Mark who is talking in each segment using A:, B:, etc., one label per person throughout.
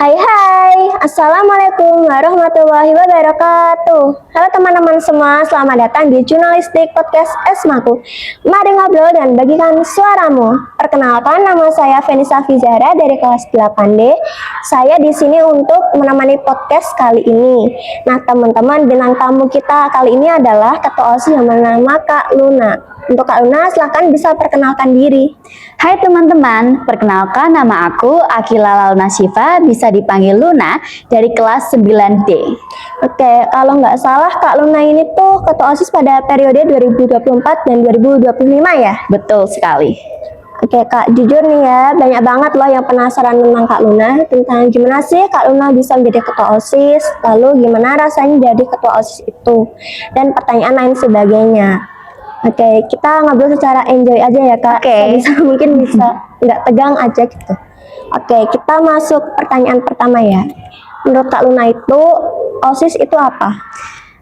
A: Hai hai, Assalamualaikum warahmatullahi wabarakatuh. Halo teman-teman semua, selamat datang di Jurnalistik Podcast Esmaku. Mari ngobrol dan bagikan suaramu. Perkenalkan, nama saya Venisa Fizara dari kelas 8D. Saya di sini untuk menemani podcast kali ini. Nah teman-teman, bintang tamu kita kali ini adalah Ketua OSIS yang bernama Kak Luna. Untuk Kak Luna, silahkan bisa perkenalkan diri.
B: Hai teman-teman, perkenalkan nama aku Akila Launa Syifa, bisa dipanggil Luna dari kelas 9D.
A: Oke, kalau nggak salah Kak Luna ini tuh Ketua OSIS pada periode 2024 dan 2025 ya?
B: Betul sekali.
A: Oke Kak, jujur nih ya, banyak banget loh yang penasaran tentang Kak Luna, tentang gimana sih Kak Luna bisa menjadi Ketua OSIS, lalu gimana rasanya jadi Ketua OSIS itu, dan pertanyaan lain sebagainya. Oke, kita ngobrol secara enjoy aja ya Kak.
B: Oke.
A: Mungkin bisa nggak tegang aja gitu. Oke, kita masuk pertanyaan pertama ya. Menurut Kak Luna itu, OSIS itu apa?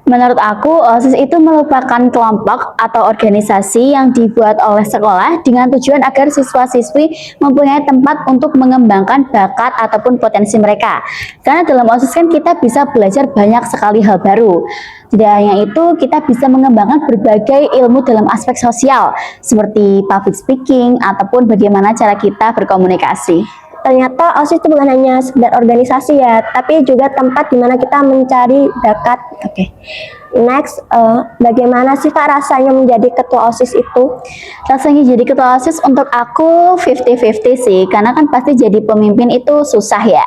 B: Menurut aku, OSIS itu merupakan kelompok atau organisasi yang dibuat oleh sekolah dengan tujuan agar siswa-siswi mempunyai tempat untuk mengembangkan bakat ataupun potensi mereka. Karena dalam OSIS kan kita bisa belajar banyak sekali hal baru. Tidak hanya itu, kita bisa mengembangkan berbagai ilmu dalam aspek sosial, seperti public speaking ataupun bagaimana cara kita berkomunikasi.
A: Ternyata OSIS itu bukan hanya sekedar organisasi ya, tapi juga tempat di mana kita mencari bakat. Oke. Next, bagaimana sih Kak rasanya menjadi ketua OSIS itu?
B: Rasanya jadi ketua OSIS untuk aku 50-50 sih, karena kan pasti jadi pemimpin itu susah ya.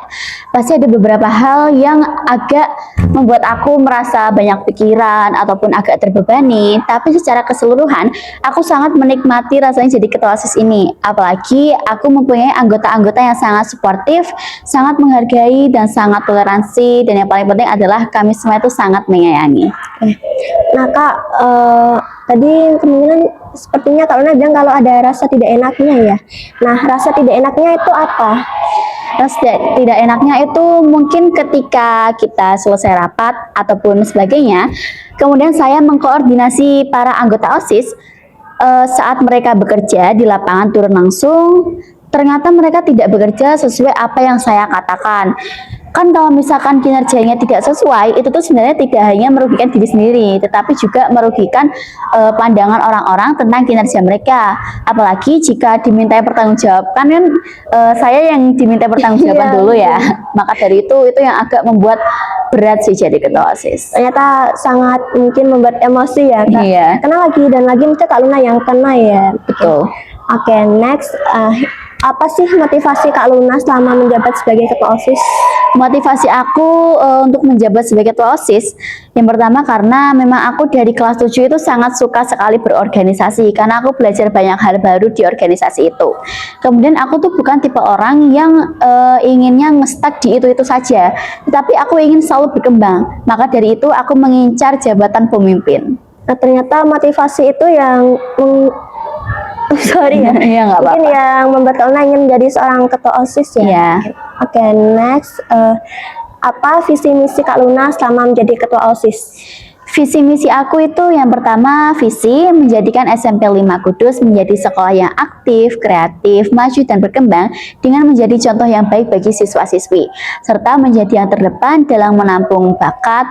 B: Pasti ada beberapa hal yang agak membuat aku merasa banyak pikiran ataupun agak terbebani, tapi secara keseluruhan aku sangat menikmati rasanya jadi ketua OSIS ini. Apalagi aku mempunyai anggota-anggota yang sangat suportif, sangat menghargai dan sangat toleransi, dan yang paling penting adalah kami semua itu sangat menyayangi.
A: Nah Kak, tadi kemungkinan sepertinya Kak Luna bilang kalau ada rasa tidak enaknya ya. Nah rasa tidak enaknya itu apa?
B: Rasa tidak enaknya itu mungkin ketika kita selesai rapat ataupun sebagainya, kemudian saya mengkoordinasi para anggota OSIS saat mereka bekerja di lapangan turun langsung, ternyata mereka tidak bekerja sesuai apa yang saya katakan. Kan kalau misalkan kinerjanya tidak sesuai, itu tuh sebenarnya tidak hanya merugikan diri sendiri, tetapi juga merugikan pandangan orang-orang tentang kinerja mereka. Apalagi jika dimintai pertanggungjawaban, kan saya yang diminta pertanggungjawaban dulu ya. Maka dari itu yang agak membuat berat sih jadi ketua OSIS.
A: Ternyata sangat mungkin membuat emosi ya Kak.
B: Iya.
A: Karena lagi dan lagi mesti Kak Luna yang kena ya.
B: Betul.
A: Oke, next, apa sih motivasi Kak Luna selama menjabat sebagai ketua OSIS?
B: Motivasi aku untuk menjabat sebagai ketua OSIS, yang pertama karena memang aku dari kelas 7 itu sangat suka sekali berorganisasi, karena aku belajar banyak hal baru di organisasi itu. Kemudian aku tuh bukan tipe orang yang inginnya ngestak di itu saja, tetapi aku ingin selalu berkembang. Maka dari itu aku mengincar jabatan pemimpin.
A: Nah, ternyata motivasi itu yang sorry ya,
B: Iya, nggak
A: mungkin
B: apa-apa.
A: yang membuat Kak Luna ingin menjadi seorang ketua OSIS ya.
B: Iya.
A: Oke, next, apa visi misi Kak Luna selama menjadi ketua OSIS?
B: Visi misi aku itu yang pertama, visi menjadikan SMP 5 Kudus menjadi sekolah yang aktif, kreatif, maju dan berkembang dengan menjadi contoh yang baik bagi siswa-siswi, serta menjadi yang terdepan dalam menampung bakat,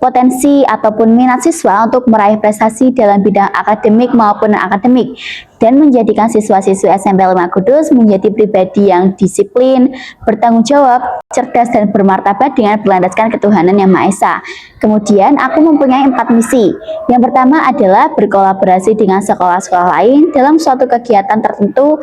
B: potensi ataupun minat siswa untuk meraih prestasi dalam bidang akademik maupun non-akademik, dan menjadikan siswa-siswi SMP 5 Kudus menjadi pribadi yang disiplin, bertanggung jawab, cerdas dan bermartabat dengan berlandaskan ketuhanan yang Maha Esa. Kemudian aku mempunyai 4 misi. Yang pertama adalah berkolaborasi dengan sekolah-sekolah lain dalam suatu kegiatan tertentu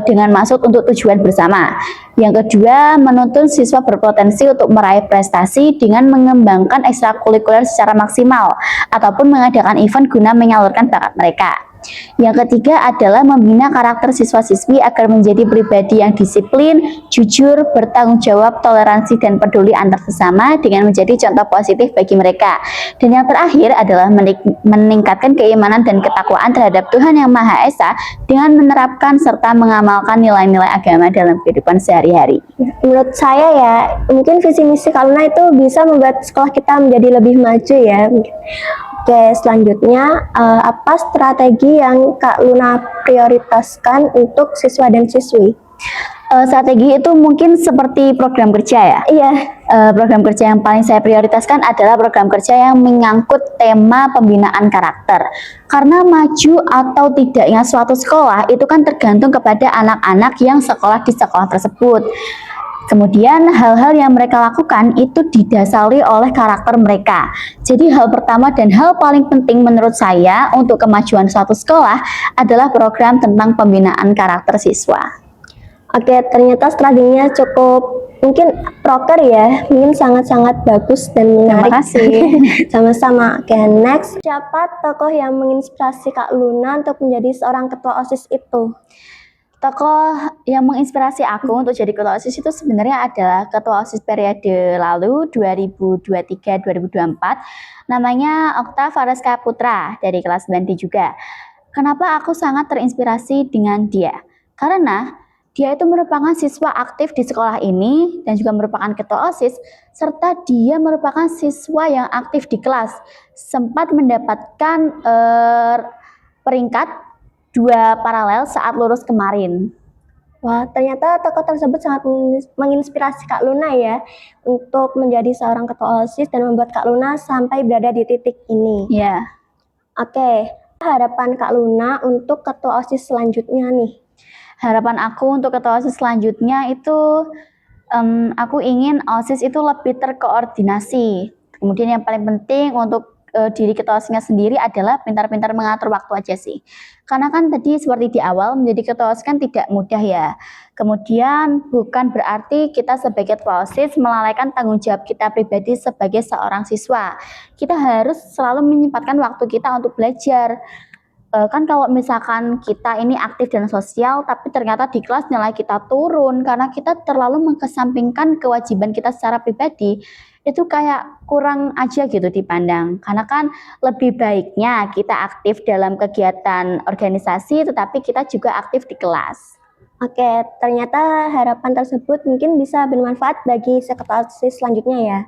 B: dengan maksud untuk tujuan bersama. Yang kedua, menuntun siswa berpotensi untuk meraih prestasi dengan mengembangkan ekstrakurikuler secara maksimal ataupun mengadakan event guna menyalurkan bakat mereka. Yang ketiga adalah membina karakter siswa-siswi agar menjadi pribadi yang disiplin, jujur, bertanggung jawab, toleransi, dan peduli antar sesama dengan menjadi contoh positif bagi mereka. Dan yang terakhir adalah meningkatkan keimanan dan ketakwaan terhadap Tuhan Yang Maha Esa dengan menerapkan serta mengamalkan nilai-nilai agama dalam kehidupan sehari-hari.
A: Menurut saya ya, mungkin visi misi Kak Luna itu bisa membuat sekolah kita menjadi lebih maju ya. Oke, selanjutnya apa strategi yang Kak Luna prioritaskan untuk siswa dan siswi?
B: Strategi itu mungkin seperti program kerja ya.
A: Iya,
B: Program kerja yang paling saya prioritaskan adalah program kerja yang menyangkut tema pembinaan karakter. Karena maju atau tidaknya suatu sekolah itu kan tergantung kepada anak-anak yang sekolah di sekolah tersebut. Kemudian hal-hal yang mereka lakukan itu didasari oleh karakter mereka. Jadi hal pertama dan hal paling penting menurut saya untuk kemajuan suatu sekolah adalah program tentang pembinaan karakter siswa.
A: oke, ternyata strateginya cukup mungkin proker ya, mungkin sangat-sangat bagus dan menarik.
B: Terima kasih.
A: Sama-sama. Oke, next. Siapa tokoh yang menginspirasi Kak Luna untuk menjadi seorang ketua OSIS itu?
B: Tokoh yang menginspirasi aku untuk jadi ketua OSIS itu sebenarnya adalah ketua OSIS periode lalu 2023-2024, namanya Okta Faraska Putra dari kelas 9D juga. Kenapa aku sangat terinspirasi dengan dia? Karena dia itu merupakan siswa aktif di sekolah ini dan juga merupakan ketua OSIS, serta dia merupakan siswa yang aktif di kelas. Sempat mendapatkan peringkat 2 paralel saat lulus kemarin.
A: Wah, ternyata tokoh tersebut sangat menginspirasi Kak Luna ya untuk menjadi seorang ketua OSIS dan membuat Kak Luna sampai berada di titik ini.
B: Ya.
A: Oke, harapan Kak Luna untuk ketua OSIS selanjutnya nih.
B: Harapan aku untuk ketua OSIS selanjutnya itu aku ingin OSIS itu lebih terkoordinasi. Kemudian yang paling penting untuk diri ketua OSISnya sendiri adalah pintar-pintar mengatur waktu aja sih. Karena kan tadi seperti di awal menjadi ketua OSIS kan tidak mudah ya. Kemudian bukan berarti kita sebagai ketua OSIS melalaikan tanggung jawab kita pribadi sebagai seorang siswa. Kita harus selalu menyempatkan waktu kita untuk belajar. Kan kalau misalkan kita ini aktif dan sosial tapi ternyata di kelas nilai kita turun karena kita terlalu mengesampingkan kewajiban kita secara pribadi, itu kayak kurang aja gitu dipandang. Karena kan lebih baiknya kita aktif dalam kegiatan organisasi tetapi kita juga aktif di kelas.
A: Oke, ternyata harapan tersebut mungkin bisa bermanfaat bagi ketua OSIS selanjutnya ya.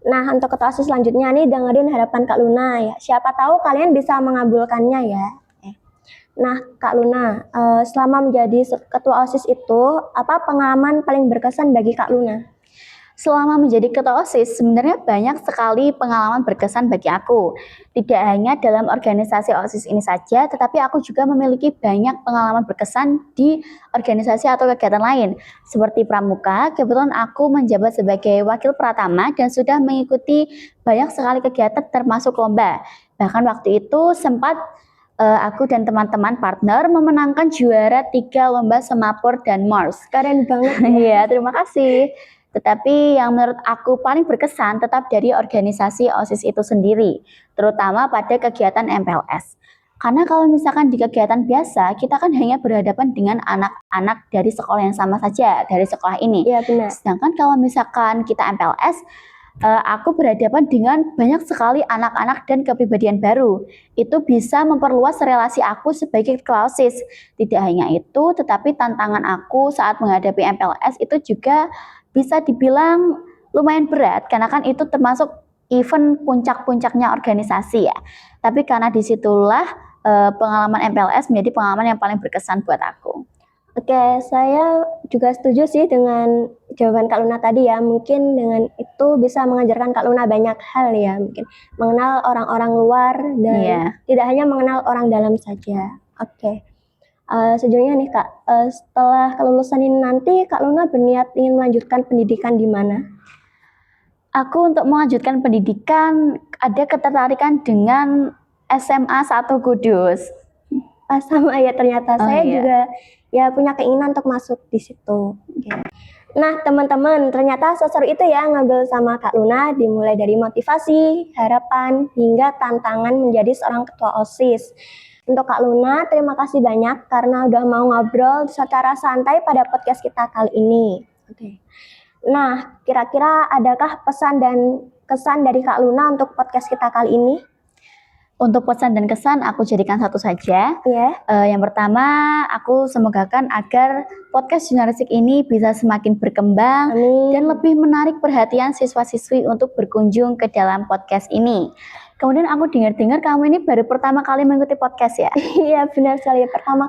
A: Nah, untuk ketua OSIS selanjutnya nih dengerin harapan Kak Luna ya. Siapa tahu kalian bisa mengabulkannya ya. Nah, Kak Luna, selama menjadi ketua OSIS itu, apa pengalaman paling berkesan bagi Kak Luna?
B: Selama menjadi ketua OSIS, sebenarnya banyak sekali pengalaman berkesan bagi aku. Tidak hanya dalam organisasi OSIS ini saja, tetapi aku juga memiliki banyak pengalaman berkesan di organisasi atau kegiatan lain. Seperti Pramuka, kebetulan aku menjabat sebagai wakil pratama dan sudah mengikuti banyak sekali kegiatan termasuk lomba. Bahkan waktu itu sempat aku dan teman-teman partner memenangkan juara 3 lomba semapur dan Mars.
A: Keren banget.
B: Iya, terima kasih. Tetapi yang menurut aku paling berkesan tetap dari organisasi OSIS itu sendiri, terutama pada kegiatan MPLS. Karena kalau misalkan di kegiatan biasa, kita kan hanya berhadapan dengan anak-anak dari sekolah yang sama saja, dari sekolah ini.
A: Iya, benar.
B: Sedangkan kalau misalkan kita MPLS, aku berhadapan dengan banyak sekali anak-anak dan kepribadian baru. Itu bisa memperluas relasi aku sebagai ketua OSIS. Tidak hanya itu, tetapi tantangan aku saat menghadapi MPLS itu juga bisa dibilang lumayan berat karena kan itu termasuk event puncak-puncaknya organisasi ya. Tapi karena disitulah pengalaman MPLS menjadi pengalaman yang paling berkesan buat aku.
A: Oke, saya juga setuju sih dengan jawaban Kak Luna tadi ya. Mungkin dengan itu bisa mengajarkan Kak Luna banyak hal ya. Mungkin mengenal orang-orang luar dan tidak hanya mengenal orang dalam saja. Oke. Sejujurnya nih Kak, setelah kelulusan ini nanti Kak Luna berniat ingin melanjutkan pendidikan di mana?
B: Aku untuk melanjutkan pendidikan ada ketertarikan dengan SMA 1 Kudus.
A: Sama ya ternyata saya juga ya punya keinginan untuk masuk di situ. Okay. Nah teman-teman, ternyata seseru itu ya ngobrol sama Kak Luna, dimulai dari motivasi, harapan, hingga tantangan menjadi seorang ketua OSIS. Untuk Kak Luna, terima kasih banyak karena udah mau ngobrol secara santai pada podcast kita kali ini. Oke. Nah, kira-kira adakah pesan dan kesan dari Kak Luna untuk podcast kita kali ini?
B: Untuk pesan dan kesan aku jadikan satu saja. Yang pertama, aku semogakan agar podcast jurnalistik ini bisa semakin berkembang dan lebih menarik perhatian siswa-siswi untuk berkunjung ke dalam podcast ini. Kemudian aku dengar-dengar kamu ini baru pertama kali mengikuti podcast ya?
A: Iya benar sekali, pertama